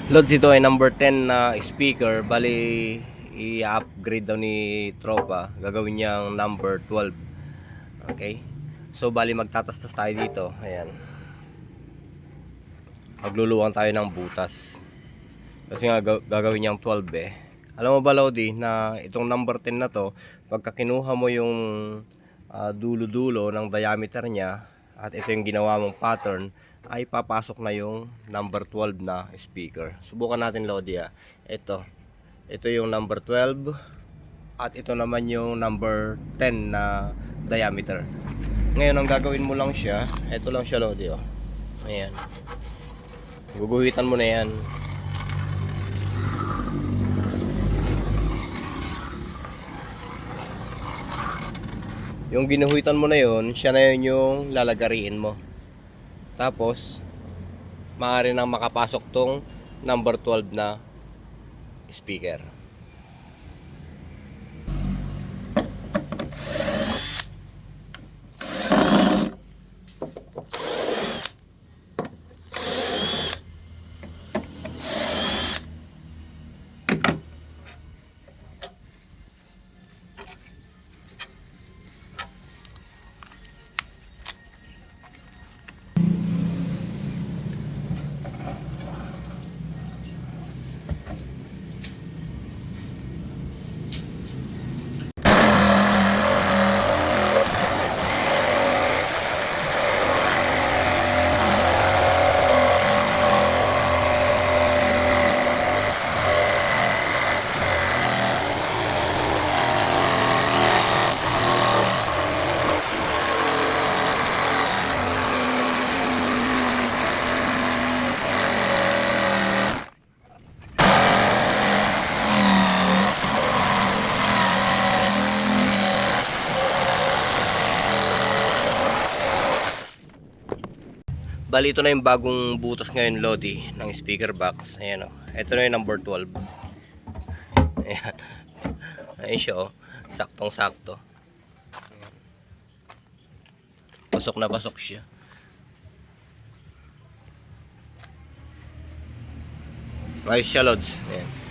Lods, ito ay number 10 na speaker. Bali, i-upgrade daw ni Tropa. Gagawin niyang number 12. Okay? So, bali magtatastas tayo dito. Ayan. Magluluwang tayo ng butas. Kasi nga gagawin niyang 12 eh. Alam mo ba, Lodi, na itong number 10 na to, pagka kinuha mo yung dulo-dulo ng diameter niya, at ito yung ginawa mong pattern, ay papasok na yung number 12 na speaker. Subukan natin, Lodi. Ito yung number 12 at ito naman yung number 10 na diameter. Ngayon, ang gagawin mo lang siya, ito lang siya, Lodi. Ayan. Guguhitan mo na yan. Yung ginuhitan mo na yun, siya na yun yung lalagariin mo. Tapos, maaari nang makapasok tong number 12 na speaker. Bali, ito na yung bagong butas ngayon, Lodi, ng speaker box. Ayan o. Ito na yung number 12. Ayan. Ayan siya o. Saktong sakto. Ayan. Pasok na pasok siya. Ayos siya, Lods. Ayan.